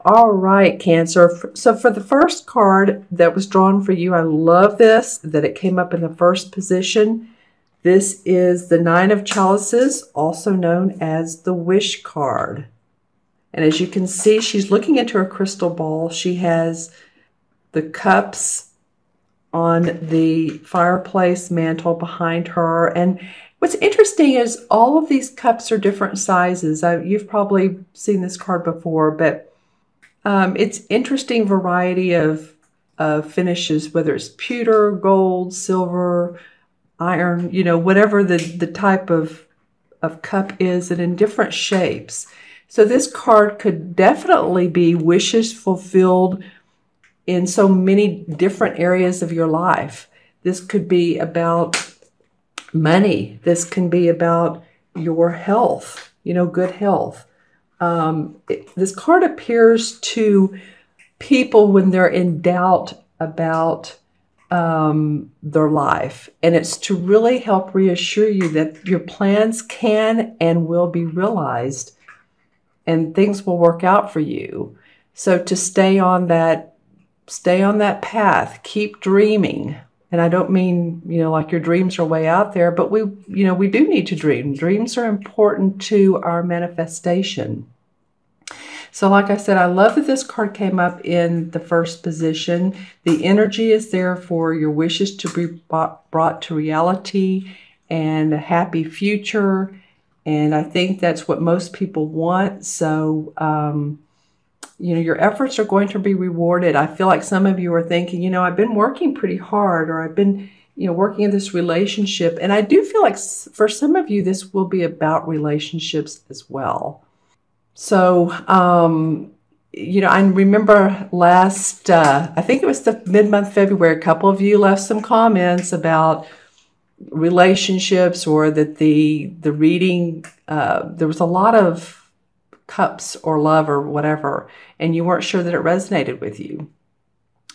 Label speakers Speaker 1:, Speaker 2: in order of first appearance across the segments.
Speaker 1: All right, Cancer. So for the first card that was drawn for you, I love this, that it came up in the first position. This is the Nine of Chalices, also known as the Wish card. And as you can see, she's looking into her crystal ball. She has the cups on the fireplace mantle behind her. And what's interesting is all of these cups are different sizes. You've probably seen this card before, but it's interesting variety of finishes, whether it's pewter, gold, silver, iron, whatever the type of cup is, and in different shapes. So this card could definitely be wishes fulfilled in so many different areas of your life. This could be about money. This can be about your health, good health. This card appears to people when they're in doubt about their life. And it's to really help reassure you that your plans can and will be realized and things will work out for you. So to stay on that path, keep dreaming. And I don't mean, like your dreams are way out there, but we do need to dream. Dreams are important to our manifestation. So like I said, I love that this card came up in the first position. The energy is there for your wishes to be brought to reality and a happy future. And I think that's what most people want. So, your efforts are going to be rewarded. I feel like some of you are thinking, I've been working pretty hard, or I've been, working in this relationship. And I do feel like for some of you, this will be about relationships as well. So, I remember last, I think it was the mid-month February, a couple of you left some comments about relationships, or that the reading, there was a lot of cups or love or whatever, and you weren't sure that it resonated with you.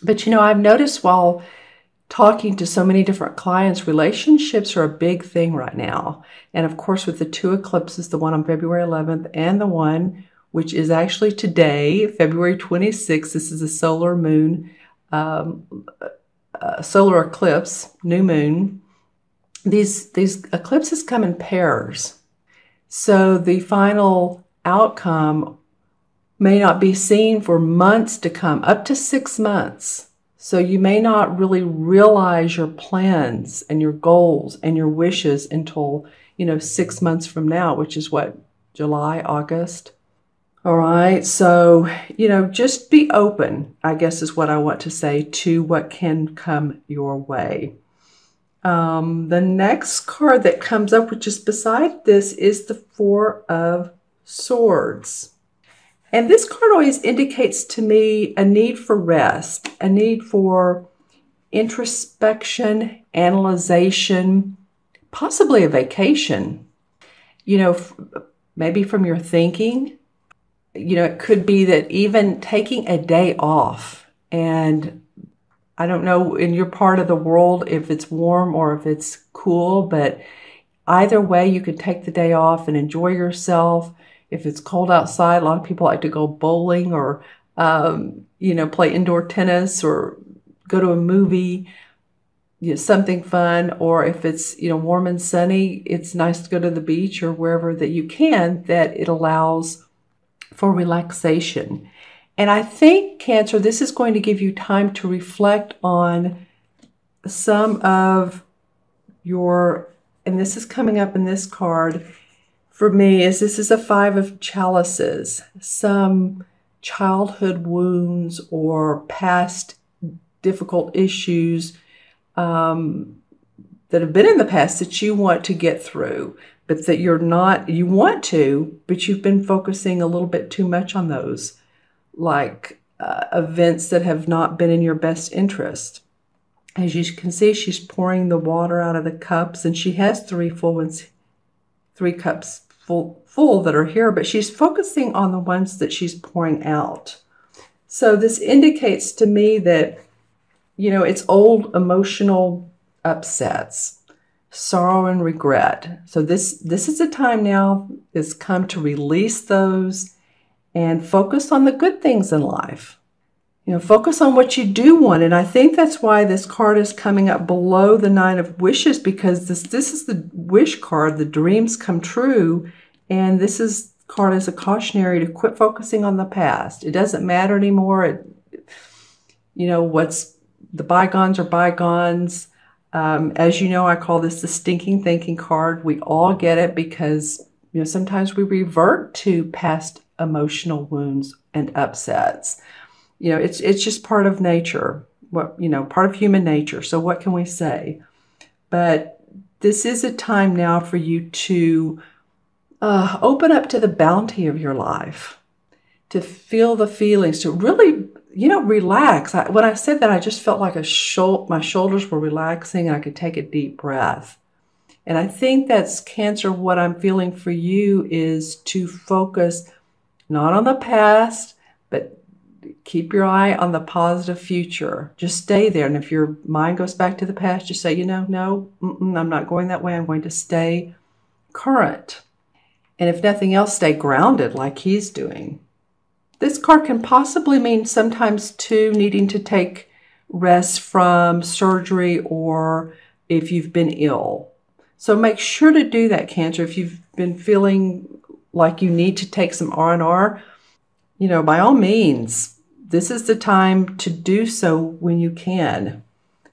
Speaker 1: But, I've noticed while talking to so many different clients, relationships are a big thing right now. And of course, with the two eclipses, the one on February 11th and the one which is actually today, February 26th, this is a solar moon, solar eclipse, new moon. These eclipses come in pairs. So the final outcome may not be seen for months to come, up to 6 months. So you may not really realize your plans and your goals and your wishes until, 6 months from now, which is what, July, August? All right. So, just be open, I guess is what I want to say, to what can come your way. The next card that comes up, which is beside this, is the Four of Swords. And this card always indicates to me a need for rest, a need for introspection, analyzation, possibly a vacation, maybe from your thinking. It could be that even taking a day off, and I don't know in your part of the world if it's warm or if it's cool, but either way, you could take the day off and enjoy yourself. If it's cold outside, a lot of people like to go bowling or, play indoor tennis or go to a movie, something fun. Or if it's, warm and sunny, it's nice to go to the beach or wherever that you can, that it allows for relaxation. And I think, Cancer, this is going to give you time to reflect on some of your, and this is coming up in this card for me, is this is a Five of Chalices, some childhood wounds or past difficult issues that have been in the past that you want to get through, but that you want to, but you've been focusing a little bit too much on those, like events that have not been in your best interest. As you can see, she's pouring the water out of the cups, and she has three cups full that are here, but she's focusing on the ones that she's pouring out. So this indicates to me that, it's old emotional upsets, sorrow and regret. So this is a time now that's come to release those and focus on the good things in life. You know, focus on what you do want. And I think that's why this card is coming up below the Nine of Wishes, because this is the wish card, the dreams come true. And this card is a cautionary to quit focusing on the past. It doesn't matter anymore. You know, the bygones are bygones. As you know, I call this the stinking thinking card. We all get it because, you know, sometimes we revert to past emotional wounds and upsets. You know, it's just part of nature, part of human nature. So what can we say? But this is a time now for you to open up to the bounty of your life, to feel the feelings, to really, relax. When I said that, I just felt like my shoulders were relaxing and I could take a deep breath. And I think that's, Cancer, what I'm feeling for you is to focus not on the past, but keep your eye on the positive future. Just stay there. And if your mind goes back to the past, just say, no, I'm not going that way. I'm going to stay current. And if nothing else, stay grounded like he's doing. This card can possibly mean sometimes too needing to take rest from surgery or if you've been ill. So make sure to do that, Cancer. If you've been feeling like you need to take some R&R, by all means, this is the time to do so when you can.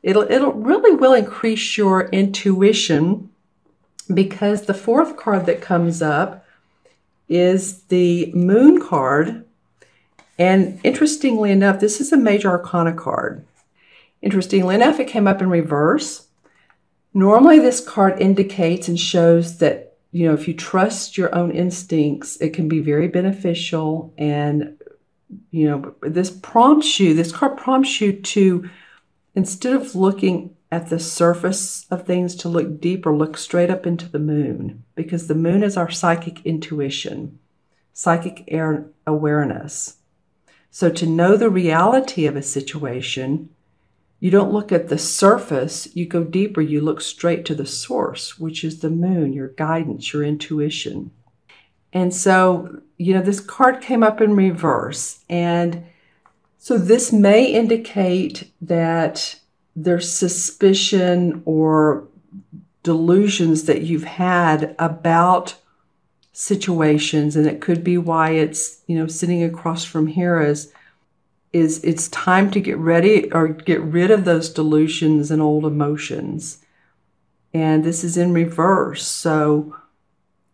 Speaker 1: It'll really will increase your intuition, because the fourth card that comes up is the Moon card. And interestingly enough, this is a Major Arcana card. Interestingly enough, it came up in reverse. Normally, this card indicates and shows that, if you trust your own instincts, it can be very beneficial. And, this card prompts you to, instead of looking at the surface of things, to look deeper, look straight up into the moon, because the moon is our psychic intuition, psychic awareness. So to know the reality of a situation, you don't look at the surface, you go deeper, you look straight to the source, which is the moon, your guidance, your intuition. And so, this card came up in reverse. And so this may indicate that there's suspicion or delusions that you've had about situations. And it could be why it's, sitting across from here is it's time to get ready or get rid of those delusions and old emotions. And this is in reverse. So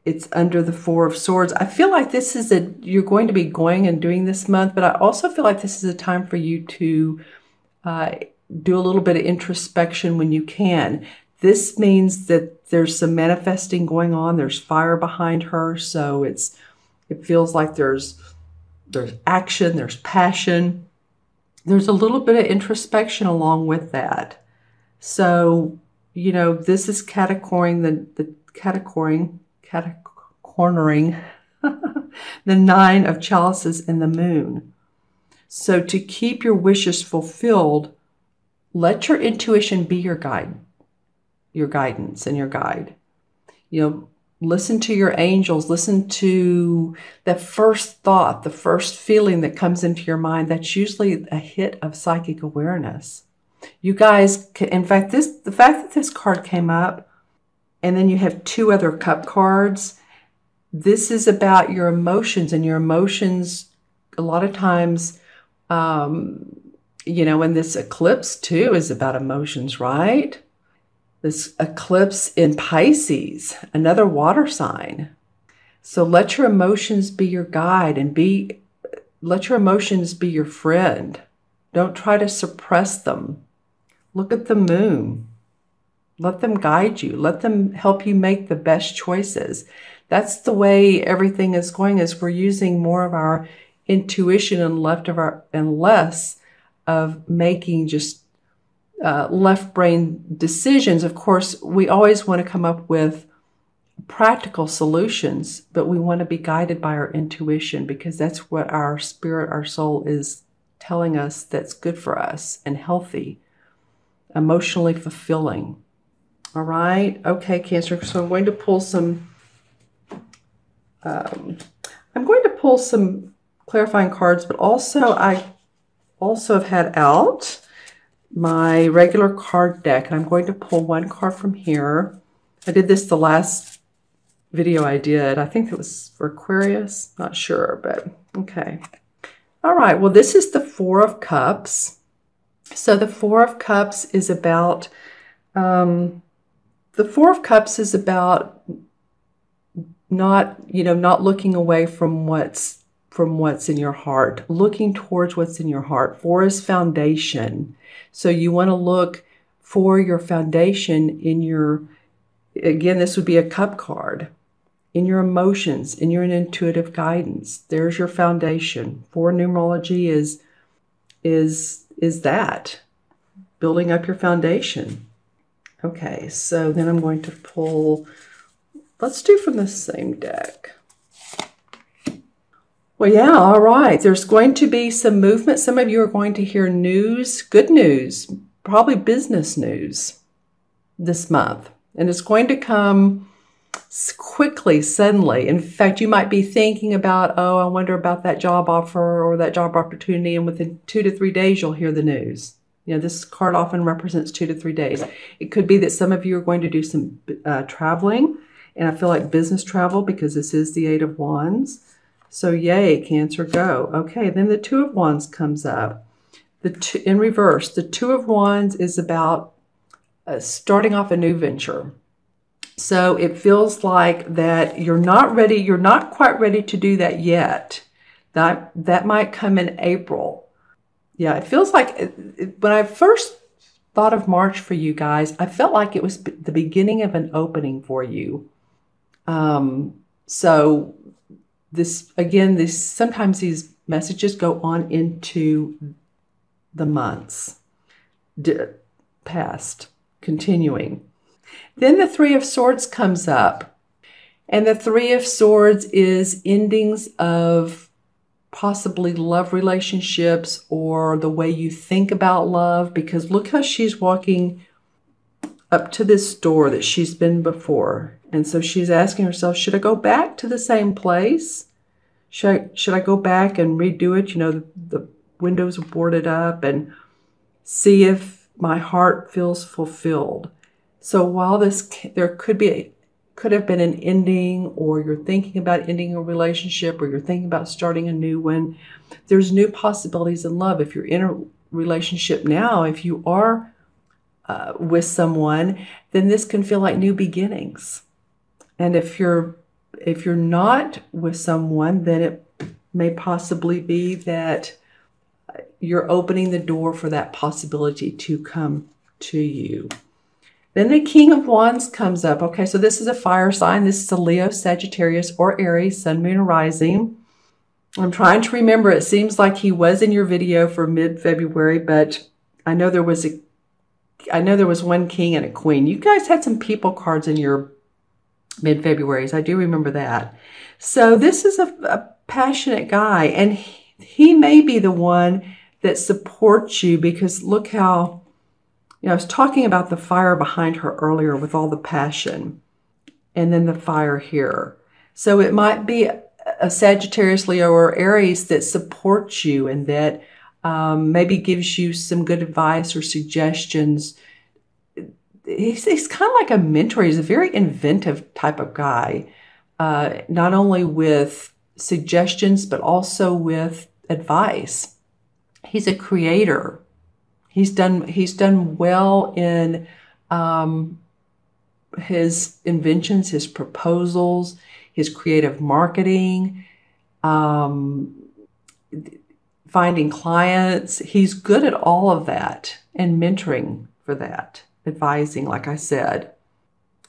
Speaker 1: it's under the Four of Swords. I feel like this is you're going to be going and doing this month, but I also feel like this is a time for you to do a little bit of introspection when you can. This means that there's some manifesting going on. There's fire behind her. So it feels like there's action, there's passion. There's a little bit of introspection along with that. So, this is catacornering the Nine of Chalices and the Moon. So to keep your wishes fulfilled, let your intuition be your guide, your guidance and your guide. Listen to your angels, listen to that first thought, the first feeling that comes into your mind. That's usually a hit of psychic awareness. You guys, in fact, the fact that this card came up and then you have two other cup cards, this is about your emotions, and your emotions a lot of times, and this eclipse too is about emotions, right? This eclipse in Pisces, another water sign. So let your emotions be your guide and let your emotions be your friend. Don't try to suppress them. Look at the moon. Let them guide you. Let them help you make the best choices. That's the way everything is going, is we're using more of our intuition and less of making just left brain decisions. Of course, we always want to come up with practical solutions, but we want to be guided by our intuition, because that's what our spirit, our soul is telling us that's good for us and healthy, emotionally fulfilling. All right. Okay, Cancer. So I'm going to pull some clarifying cards, but also I also have had out my regular card deck, and I'm going to pull one card from here. I did this the last video I did. I think it was for Aquarius, not sure, but okay. All right, well, this is the Four of Cups. So the Four of Cups is about, not, not looking away from what's in your heart, looking towards what's in your heart. Four is foundation. So you want to look for your foundation in your, again, this would be a cup card, in your emotions, in your intuitive guidance. There's your foundation. Four numerology is that, building up your foundation. Okay, so then I'm going to pull, let's do from the same deck. Well, yeah, all right. There's going to be some movement. Some of you are going to hear news, good news, probably business news this month. And it's going to come quickly, suddenly. In fact, you might be thinking about, oh, I wonder about that job offer or that job opportunity. And within 2 to 3 days, you'll hear the news. You know, this card often represents 2 to 3 days. It could be that some of you are going to do some traveling. And I feel like business travel because this is the Eight of Wands. So yay, Cancer, go. Okay, then the Two of Wands comes up. In reverse, the Two of Wands is about starting off a new venture. So it feels like that you're not ready, you're not quite ready to do that yet. That might come in April. Yeah, it feels like when I first thought of March for you guys, I felt like it was the beginning of an opening for you. So this, again, sometimes these messages go on into the months past, continuing. Then the Three of Swords comes up. And the Three of Swords is endings of possibly love relationships or the way you think about love. Because look how she's walking up to this door that she's been before. And so she's asking herself, should I go back to the same place? Should I go back and redo it? You know, the windows are boarded up, and see if my heart feels fulfilled. So while there could have been an ending, or you're thinking about ending a relationship, or you're thinking about starting a new one, there's new possibilities in love. If you're in a relationship now, if you are with someone, then this can feel like new beginnings. And if you're not with someone, then it may possibly be that you're opening the door for that possibility to come to you. Then the King of Wands comes up. Okay, so this is a fire sign. This is a Leo, Sagittarius, or Aries, Sun, Moon, or Rising. I'm trying to remember. It seems like he was in your video for mid-February, but I know there was one king and a queen. You guys had some people cards in your mid-February's. I do remember that. So this is a passionate guy, and he may be the one that supports you, because look how, I was talking about the fire behind her earlier with all the passion, and then the fire here. So it might be a Sagittarius, Leo, or Aries that supports you, and that maybe gives you some good advice or suggestions. He's kind of like a mentor. He's a very inventive type of guy, not only with suggestions, but also with advice. He's a creator. He's done well in his inventions, his proposals, his creative marketing, finding clients. He's good at all of that, and mentoring for that, advising, like I said.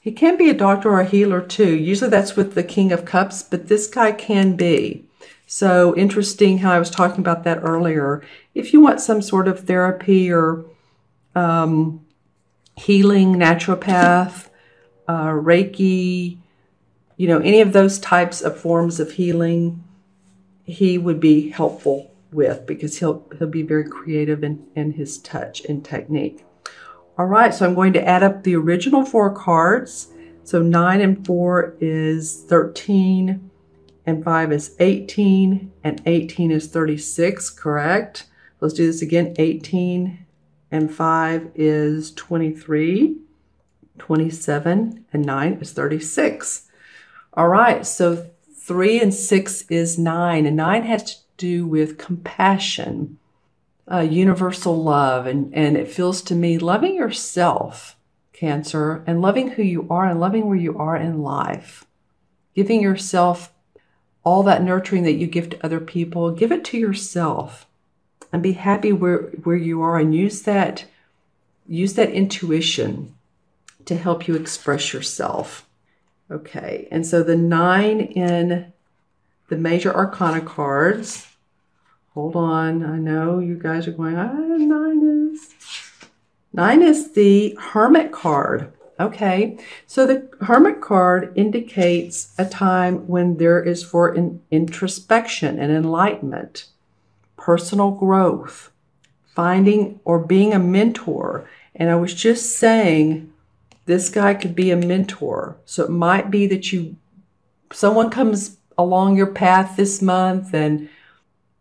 Speaker 1: He can be a doctor or a healer too. Usually that's with the King of Cups, but this guy can be. So interesting how I was talking about that earlier. If you want some sort of therapy or healing, naturopath, Reiki, any of those types of forms of healing, he would be helpful with, because he'll be very creative in his touch and technique. All right, so I'm going to add up the original 4 cards. So 9 and 4 is 13. and 5 is 18, and 18 is 36, correct? Let's do this again. 18 and 5 is 23, 27, and 9 is 36. All right, so 3 and 6 is 9, and 9 has to do with compassion, universal love, and it feels to me loving yourself, Cancer, and loving who you are and loving where you are in life. Giving yourself all that nurturing that you give to other people, give it to yourself and be happy where you are, and use that intuition to help you express yourself. Okay, and so the 9 in the major arcana cards. Hold on, I know you guys are going, 9 is the Hermit card. Okay, so the Hermit card indicates a time when there is for an introspection and enlightenment, personal growth, finding or being a mentor. And I was just saying, this guy could be a mentor. So it might be that someone comes along your path this month, and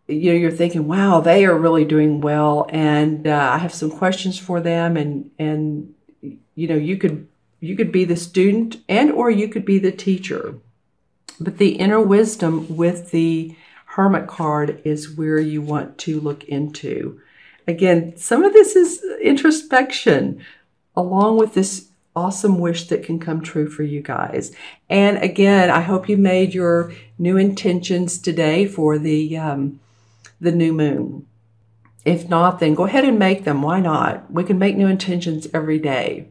Speaker 1: you're thinking, wow, they are really doing well, and I have some questions for them, and you could be the student and or you could be the teacher. But the inner wisdom with the Hermit card is where you want to look into. Again, some of this is introspection along with this awesome wish that can come true for you guys. And again, I hope you made your new intentions today for the new moon. If not, then go ahead and make them. Why not? We can make new intentions every day.